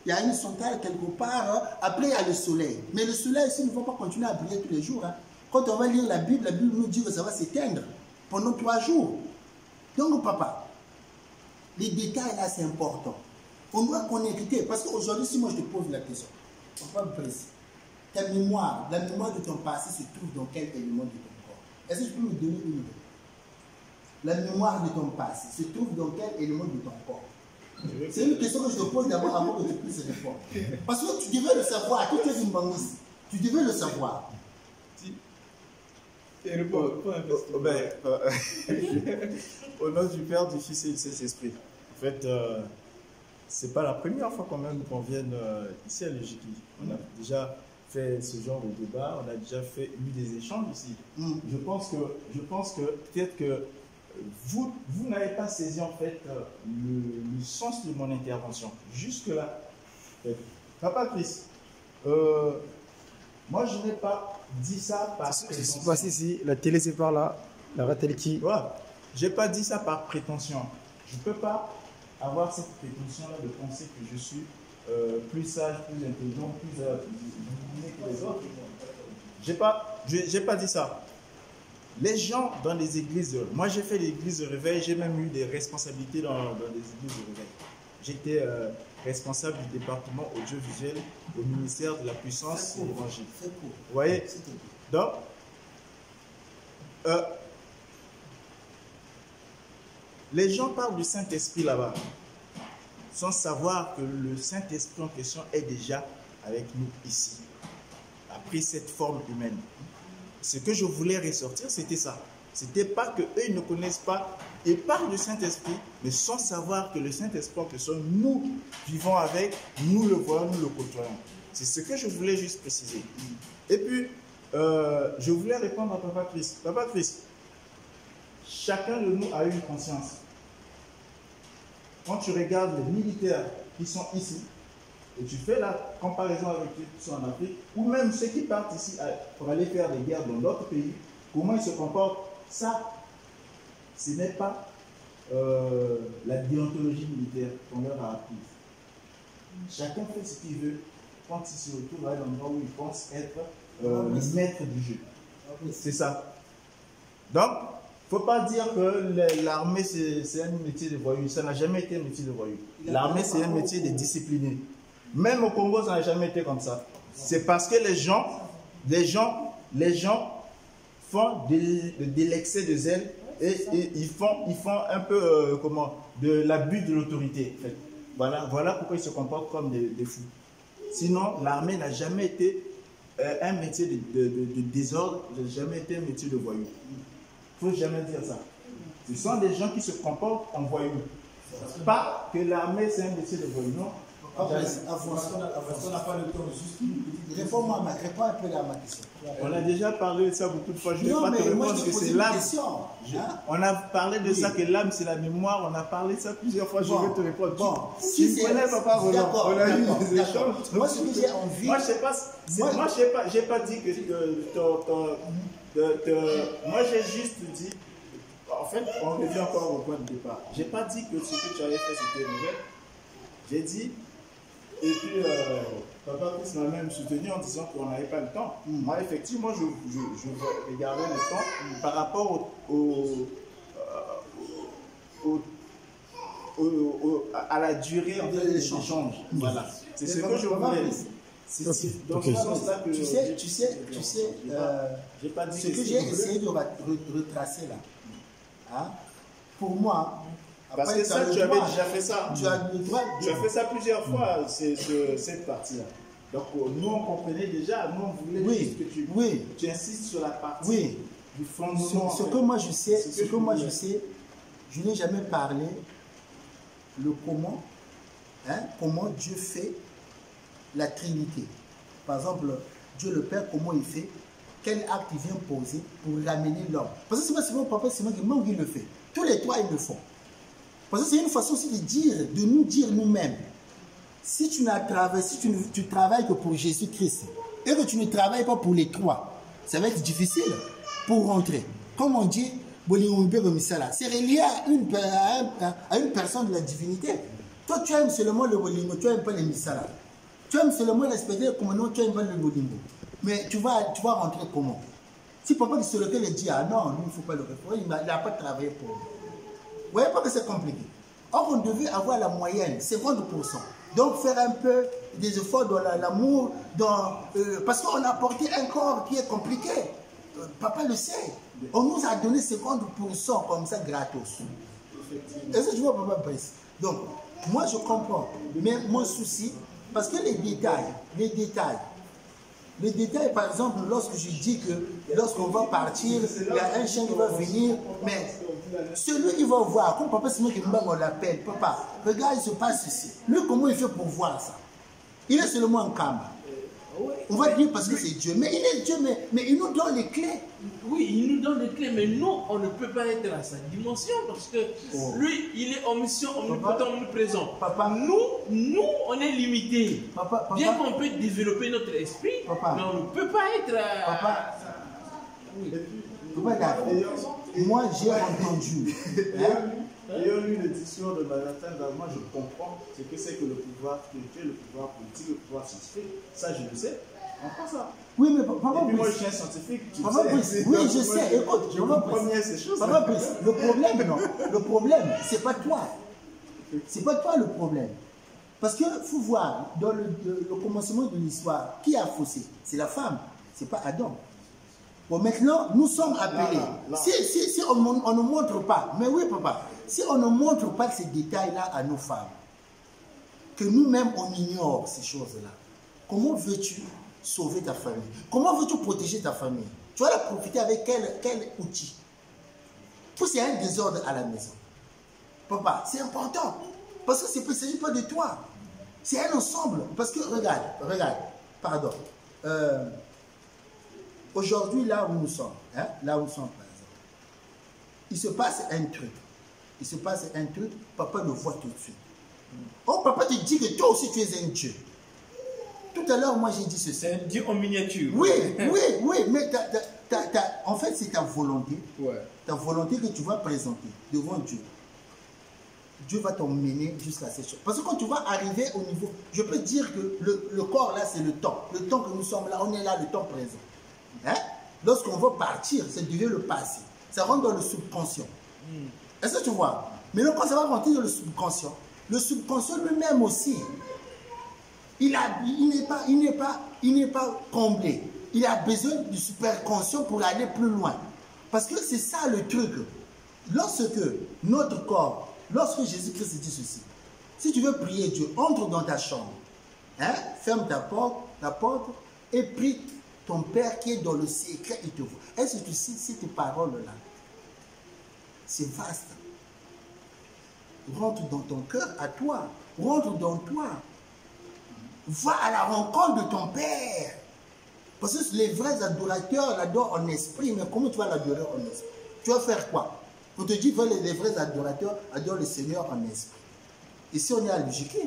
y a une centrale quelque part. Après, il y a le soleil. Mais le soleil, ici, ne va pas continuer à briller tous les jours. Hein? Quand on va lire la Bible nous dit que ça va s'éteindre pendant 3 jours. Donc, papa, les détails là, c'est important. On doit connecter. Parce qu'aujourd'hui, si moi je te pose la question, papa Brice, ta mémoire, la mémoire de ton passé se trouve dans quel élément de ton corps? Est-ce que tu peux me donner une idée? La mémoire de ton passé se trouve dans quel élément de ton corps? C'est une question que je te pose d'abord avant que tu puisses répondre. Parce que tu devais le savoir. Tu es une bangousse. Tu devais le savoir. Au nom du Père, du Fils et du Saint-Esprit. En fait, c'est pas la première fois quand même qu'on vienne ici à l'EJK. On a déjà fait ce genre de débat, on a déjà eu des échanges ici. Je pense que peut-être que vous n'avez pas saisi en fait le sens de mon intervention. Jusque-là, Papa Chris, moi je n'ai pas dit ça par prétention. Voici ici, la télé c'est par là, la ratelle qui. Ouais, j'ai pas dit ça par prétention. Je peux pas avoir cette prétention-là de penser que je suis plus sage, plus intelligent, plus illuminé que les autres. J'ai pas dit ça. Les gens dans les églises, moi j'ai fait l'église de réveil, j'ai même eu des responsabilités dans les églises de réveil. J'étais responsable du département audiovisuel au ministère de la puissance et l'évangile. Vous voyez? Donc, les gens parlent du Saint-Esprit là-bas, sans savoir que le Saint-Esprit en question est déjà avec nous ici, a pris cette forme humaine. Ce que je voulais ressortir, c'était ça. C'était pas qu'eux ne connaissent pas et parlent du Saint-Esprit, mais sans savoir que le Saint-Esprit en question, nous vivons avec, nous le voyons, nous le côtoyons. C'est ce que je voulais juste préciser. Et puis, je voulais répondre à Papa Chris. Papa Chris, chacun de nous a eu une conscience. Quand tu regardes les militaires qui sont ici, et tu fais la comparaison avec ceux qui sont en Afrique, ou même ceux qui partent ici pour aller faire des guerres dans d'autres pays, comment ils se comportent, ça, ce n'est pas la déontologie militaire qu'on leur a apprise. Chacun fait ce qu'il veut quand il se retrouve à l'endroit où il pense être le maître du jeu. C'est ça. Donc, il ne faut pas dire que l'armée, c'est un métier de voyou. Ça n'a jamais été un métier de voyou. L'armée, c'est un métier de discipliné. Même au Congo, ça n'a jamais été comme ça. C'est parce que les gens font de l'excès de zèle et ils font un peu de l'abus de l'autorité. Voilà pourquoi ils se comportent comme des fous. Sinon, l'armée n'a jamais été un métier de désordre, n'a jamais été un métier de voyou. Il ne faut jamais dire ça. Ce sont des gens qui se comportent en voyous. Pas que l'armée, c'est un métier de voyou. Non. Papa, parce qu'on n'a pas le temps, juste réponds-moi, réponds un peu à ma question. On a déjà parlé de ça beaucoup de fois. Je ne vais Non, pas te mais moi, répondre je que pose c'est une l'âme. question. Hein? On a parlé de Oui. ça, que l'âme c'est la mémoire. On a parlé de ça plusieurs fois. Bon, Je vais te répondre. bon, Si si tu connais, papa, Roland, d'accord, on a eu d'accord, des d'accord. échanges. Moi, ce que j'ai envie. Moi, je sais pas. Moi, je sais pas. J'ai pas dit que moi, j'ai juste dit. En fait, on revient encore au point de départ. J'ai pas dit que ce que tu avais fait c'était mauvais. J'ai dit. Et puis, papa Chris m'a même soutenu en disant qu'on n'avait pas le temps. Moi, effectivement, je regardais le temps par rapport à la durée en fait, des échanges. Voilà. C'est ce que je voulais. C'est dans ce sens-là que tu sais, j'ai pas dit ce que j'ai essayé de retracer là, hein, pour moi, parce après, que ça, tu avais déjà fait ça. Tu as le droit de... Tu as fait ça plusieurs fois, cette partie-là. Donc, nous, on comprenait déjà, nous, on voulait juste que tu insistes sur la partie du fondement. Ce que moi je sais, je n'ai jamais parlé le comment, hein, comment Dieu fait la Trinité. Par exemple, Dieu le Père, comment il fait, quel acte il vient poser pour ramener l'homme. Parce que c'est mon papa, c'est moi qui le fait. Tous les trois, ils le font. Parce que c'est une façon aussi de nous dire nous-mêmes. Si tu travailles que pour Jésus-Christ et que tu ne travailles pas pour les trois, ça va être difficile pour rentrer. Comme on dit, c'est relié à une personne de la divinité. Toi, tu aimes seulement le bolingo, tu n'aimes pas les misala. Tu aimes seulement respecter comme non, tu n'aimes pas le bolingo. Mais tu vas rentrer comment? Si papa sur lequel il dit, ah non, il ne faut pas le répondre, il n'a pas travaillé pour nous. Vous voyez pas que c'est compliqué. Or, on devait avoir la moyenne, 50%. Donc, faire un peu des efforts dans l'amour, parce qu'on a apporté un corps qui est compliqué. Papa le sait. On nous a donné 50% comme ça, gratos. Est-ce que tu vois, papa Brice? Donc, moi, je comprends. Mais mon souci, parce que les détails, par exemple, lorsque je dis que lorsqu'on va partir, il y a un chien qui va venir, mais celui qui va voir, comme papa Simon qui on l'appelle, papa, regarde, il se passe ici. Lui, comment il fait pour voir ça? Il est seulement un camp. On va dire parce que c'est Dieu. Mais il est Dieu, mais il nous donne les clés. Oui, il nous donne les clés, mais nous, on ne peut pas être à sa dimension parce que lui, il est omniscient, omnipotent, omniprésent. Papa, nous, on est limité. Bien qu'on peut développer notre esprit, mais on ne peut pas être... Papa, moi, j'ai entendu. Ayant lu l'édition de Malatin, moi je comprends ce que c'est que le pouvoir spirituel, le pouvoir politique, le pouvoir scientifique. Ça, je le sais. On prend ça. Oui, mais papa, et puis moi, je suis un scientifique. Papa Brice, oui, je sais. Écoute, je comprends bien ces choses. Papa Brice, le problème, c'est pas toi. C'est pas toi le problème. Parce que faut voir, dans le commencement de l'histoire, qui a faussé? C'est la femme, c'est pas Adam. Bon, maintenant, nous sommes appelés. Si on ne montre pas, mais oui, papa, si on ne montre pas ces détails-là à nos femmes, que nous-mêmes on ignore ces choses-là, comment veux-tu sauver ta famille? Comment veux-tu protéger ta famille? Tu vas la profiter avec quel outil? Pour qu'il y ait un désordre à la maison. Papa, c'est important. Parce que c'est ne s'agit pas de toi. C'est un ensemble. Parce que, regarde, pardon. Aujourd'hui, là où nous sommes, par exemple, il se passe un truc. Papa le voit tout de suite. Oh, papa te dit que toi aussi tu es un Dieu. Tout à l'heure, moi j'ai dit ceci. C'est un Dieu en miniature. Oui, mais en fait c'est ta volonté. Ouais. Ta volonté que tu vas présenter devant Dieu. Dieu va t'emmener jusqu'à cette chose. Parce que quand tu vas arriver au niveau, je peux dire que le corps là c'est le temps. Le temps que nous sommes là, on est là, le temps présent. Hein? Lorsqu'on va partir, ça devient le passé. Ça rentre dans le subconscient. Est-ce que tu vois? Mais quand ça va rentrer dans le subconscient lui-même aussi, il n'est pas comblé. Il a besoin du superconscient pour aller plus loin. Parce que c'est ça le truc. Lorsque notre corps, lorsque Jésus-Christ dit ceci, si tu veux prier Dieu, entre dans ta chambre, hein? Ferme ta porte et prie ton Père qui est dans le secret, il te voit. Est-ce que tu sais ces paroles-là? C'est vaste. Rentre dans ton cœur à toi. Rentre dans toi. Va à la rencontre de ton Père. Parce que les vrais adorateurs l'adorent en esprit, mais comment tu vas l'adorer en esprit? Tu vas faire quoi? On te dit que les vrais adorateurs adorent le Seigneur en esprit. Ici, on est à logique.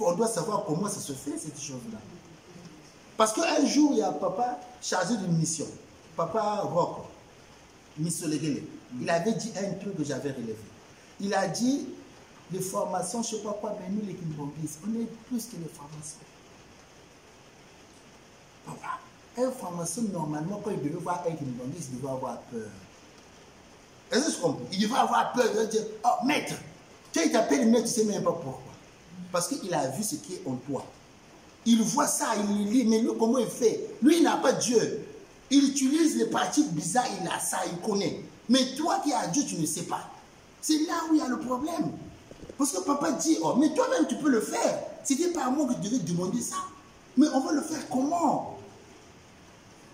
On doit savoir comment ça se fait, cette chose-là. Parce qu'un jour, il y a papa chargé d'une mission. Papa Rock, Missolegele. Il avait dit un truc que j'avais relevé. Il a dit, les formations, je ne sais pas quoi, mais nous, les Kimbongis, on est plus que les formations. Papa, un formation, normalement, quand il devait voir un Kimbongis, il devait avoir peur. Est-ce que je comprends? Il devait avoir peur. Il devait dire, oh, maître, quand il t'appelle maître, tu ne sais même pas pourquoi. Parce qu'il a vu ce qui est en toi. Il voit ça, il le lit, mais lui, comment il fait? Lui, il n'a pas Dieu. Il utilise les pratiques bizarres, il a ça, il connaît. Mais toi qui as Dieu, tu ne sais pas. C'est là où il y a le problème. Parce que papa dit, oh, mais toi-même, tu peux le faire. C'était pas à moi que tu devais demander ça. Mais on va le faire comment?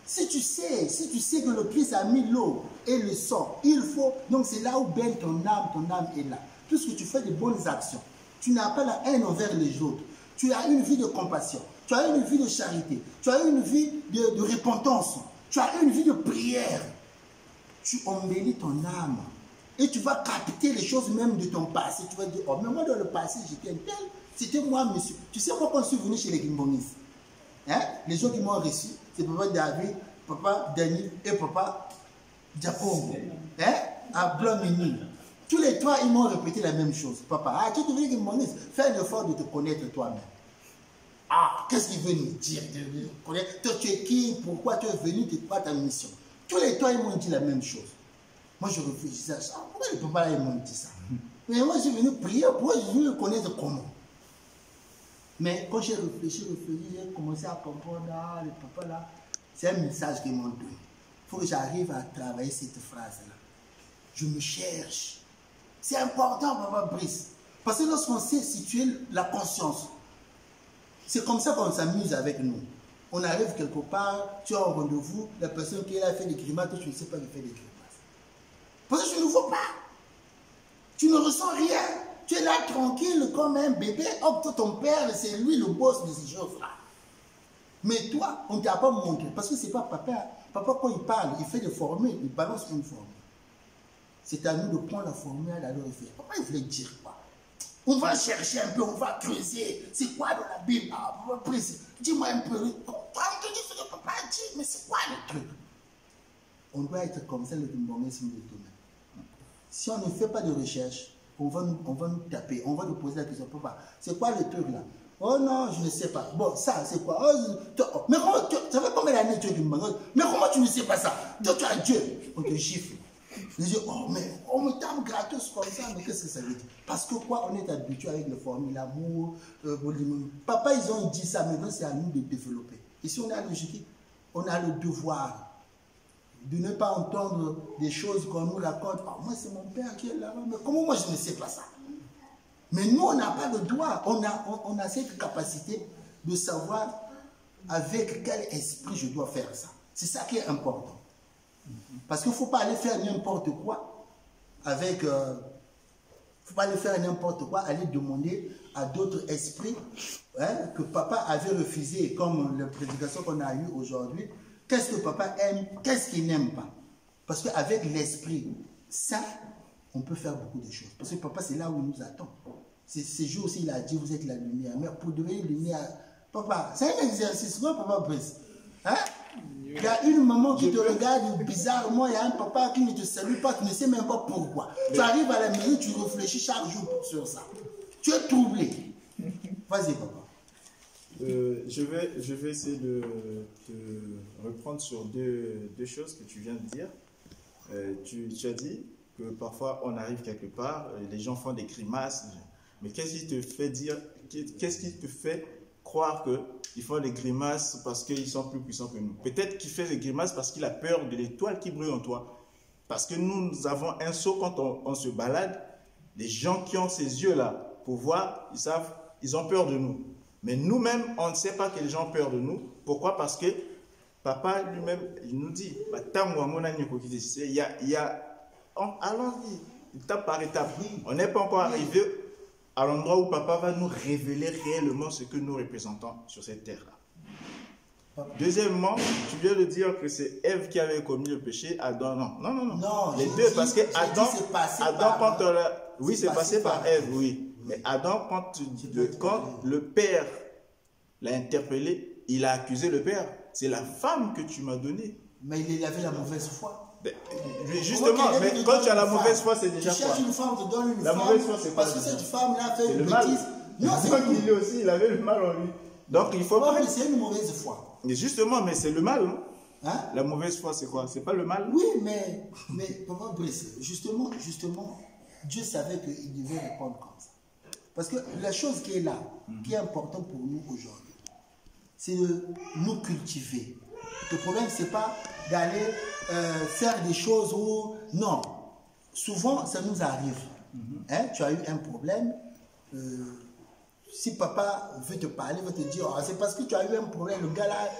Si tu sais que le Christ a mis l'eau et le sang, il faut... Donc c'est là où baigne ton âme est là. Puisque tu fais de bonnes actions. Tu n'as pas la haine envers les autres. Tu as une vie de compassion. Tu as une vie de charité. Tu as une vie de repentance. Tu as une vie de prière. Tu embellis ton âme. Et tu vas capter les choses même de ton passé. Tu vas dire, oh, mais moi dans le passé, j'étais un tel. C'était moi, monsieur. Tu sais moi quand je suis venu chez les Kimbongis, hein? Les gens qui m'ont reçu, c'est papa David, papa Dani et papa Jacob. Hein? À Blanc-Mini. Tous les trois, ils m'ont répété la même chose. Papa, tu es venu Kimbongis, fais l'effort de te connaître toi-même. Ah, qu'est-ce qu'il veut nous dire de connaître? Toi, tu es qui? Pourquoi tu es venu? Tu pas ta mission. Tous les trois, ils m'ont dit la même chose. Moi, je réfléchissais à ça. Pourquoi les papas, ils m'ont dit ça? Mais moi, je suis venu prier. Pourquoi je veux connaître comment? Mais quand j'ai réfléchi, j'ai commencé à comprendre, ah, le papa là, c'est un message qu'ils m'ont donné. Il faut que j'arrive à travailler cette phrase-là. Je me cherche. C'est important, papa Brice. Parce que lorsqu'on sait situer la conscience, c'est comme ça qu'on s'amuse avec nous. On arrive quelque part, tu as un rendez-vous, la personne qui a fait des grimaces, toi, tu ne sais pas qu'il fait des grimaces. Parce que tu ne vois pas. Tu ne ressens rien. Tu es là tranquille comme un bébé. Hop, ton père, c'est lui le boss de ces choses-là. Mais toi, on ne t'a pas montré. Parce que ce n'est pas papa. Papa, quand il parle, il fait des formules, il balance une formule. C'est à nous de prendre la formule, alors il fait. Papa, il voulait dire quoi? On va chercher un peu, on va creuser. C'est quoi dans la Bible? Ah, papa, dis-moi un peu. Quand tu dis ce que papa dit, mais c'est quoi le truc? On doit être comme ça, le Kimbongisme de demain. Si on ne fait pas de recherche, on va nous taper, on va nous poser la question, papa, c'est quoi le truc là? Oh non, je ne sais pas. Bon, ça, c'est quoi? Oh, mais comment, ça fait combien d'années tu es Kimbongisme? Mais comment tu ne sais pas ça? Toi, tu as Dieu. On te gifle. Je dis, oh, mais on me tape gratos comme ça, mais qu'est-ce que ça veut dire? Parce que quoi, on est habitué avec les formules, l'amour, papa, ils ont dit ça, maintenant c'est à nous de développer. Ici, on a logique, on a le devoir de ne pas entendre des choses qu'on nous raconte. Oh, moi, c'est mon père qui est là-bas, mais comment moi je ne sais pas ça? Mais nous, on n'a pas le droit, on a cette capacité de savoir avec quel esprit je dois faire ça. C'est ça qui est important. Parce qu'il ne faut pas aller faire n'importe quoi avec... il ne faut pas aller faire n'importe quoi, aller demander à d'autres esprits hein, que papa avait refusé, comme la prédication qu'on a eue aujourd'hui. Qu'est-ce que papa aime, qu'est-ce qu'il n'aime pas? Parce qu'avec l'esprit, ça, on peut faire beaucoup de choses. Parce que papa, c'est là où il nous attend. Ces jours-ci, il a dit, vous êtes la lumière. Mais pour devenir lumière, papa, c'est un exercice, non, papa Brice? Hein? Il y a une maman qui te regarde bizarrement, il y a un papa qui ne te salue pas, tu ne sais même pas pourquoi. Tu arrives à la mairie, tu réfléchis chaque jour sur ça. Tu es troublé. Vas-y, papa. Je vais essayer de reprendre sur deux choses que tu viens de dire. Tu as dit que parfois on arrive quelque part, les gens font des grimaces, mais qu'est-ce qui te fait dire, qu'est-ce qui te fait croire qu'ils font des grimaces parce qu'ils sont plus puissants que nous? Peut-être qu'il fait des grimaces parce qu'il a peur de l'étoile qui brille en toi. Parce que nous avons un saut quand on se balade, les gens qui ont ces yeux-là, pour voir, ils ont peur de nous. Mais nous-mêmes, on ne sait pas que les gens ont peur de nous. Pourquoi? Parce que papa lui-même, il nous dit, allons-y, étape par étape. On n'est pas encore arrivé à l'endroit où papa va nous révéler réellement ce que nous représentons sur cette terre-là. Deuxièmement, tu viens de dire que c'est Ève qui avait commis le péché, Adam non. Non, les deux, parce que Adam oui, c'est passé par Ève, oui. Mais Adam, quand le père l'a interpellé, il a accusé le père. C'est la femme que tu m'as donnée. Mais il avait la mauvaise foi. Justement, mais quand tu as la mauvaise foi, c'est déjà quoi? Tu cherches une femme, te donne une femme. La mauvaise foi, c'est quoi? Parce que cette femme-là a fait une mal. bêtise. Non, c'est qu'il aussi, il avait le mal en lui. Donc il faut pas. Mais c'est une mauvaise foi. Mais justement, mais c'est le mal, non? Hein? La mauvaise foi, c'est quoi? C'est pas le mal? Oui, mais Papa Brice, justement, Dieu savait qu'il devait répondre comme ça. Parce que la chose qui est là, qui est importante pour nous aujourd'hui, c'est de nous cultiver. Le problème, c'est pas d'aller faire des choses où... Non. Souvent, ça nous arrive. Hein? Tu as eu un problème. Si papa veut te parler, veut te dire, oh, c'est parce que tu as eu un problème, le gars là,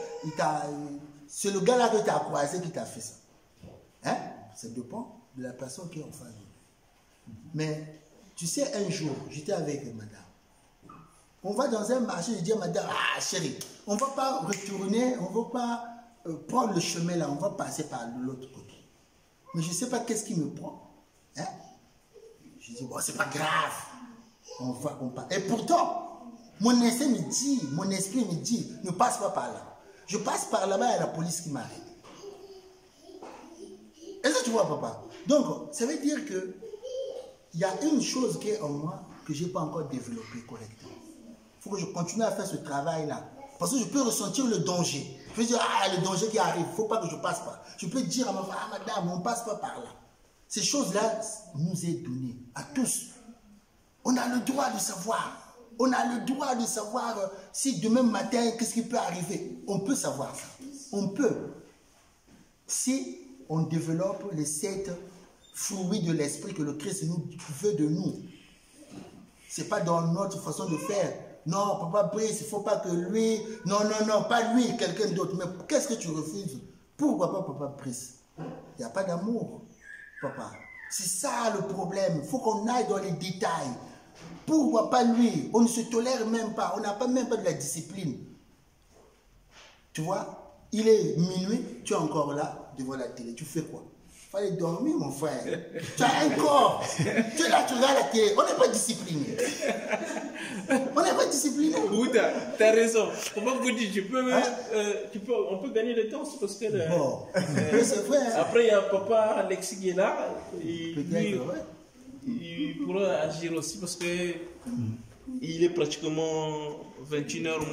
c'est le gars là que tu as croisé qui t'a fait ça. Hein? Ça dépend de la personne qui est en face de nous. Mais tu sais, un jour, j'étais avec madame. On va dans un marché, je dis à madame, ah chérie, on ne va pas retourner, on ne va pas prendre le chemin là, on va passer par l'autre côté. Mais je ne sais pas qu'est-ce qui me prend. Hein? Je dis, bon, c'est pas grave. On part. Et pourtant, mon esprit me dit, ne passe pas par là. Je passe par là-bas, il y a la police qui m'arrête. Est-ce que tu vois, papa? Donc, ça veut dire que il y a une chose qui est en moi que je n'ai pas encore développée correctement. Il faut que je continue à faire ce travail-là. Parce que je peux ressentir le danger. Je peux dire, ah, le danger qui arrive, il ne faut pas que je passe par. Je peux dire à ma femme, ah, madame, on ne passe pas par là. Ces choses-là nous est données à tous. On a le droit de savoir. On a le droit de savoir si demain matin, qu'est-ce qui peut arriver. On peut savoir ça. On peut. Si on développe les 7 fruits de l'esprit que le Christ veut de nous. Ce n'est pas dans notre façon de faire. Non, papa Brice, il ne faut pas que lui... Non, pas lui, quelqu'un d'autre. Mais qu'est-ce que tu refuses? Pourquoi pas papa Brice? Il n'y a pas d'amour, papa. C'est ça le problème. Il faut qu'on aille dans les détails. Pourquoi pas lui? On ne se tolère même pas. On n'a même pas de la discipline. Tu vois? Il est minuit, tu es encore là, devant la télé. Tu fais quoi? Il fallait dormir, mon frère. Tu as un corps. Tu es là, tu regardes la télé. On n'est pas discipliné. On n'est pas discipliné. Oui, tu as raison. Comment vous dites, on peut gagner le temps parce que... Bon, c'est vrai. Hein? Après, il y a papa Alexis qui est là. Peut-être, il pourra agir aussi parce que il est pratiquement 21h.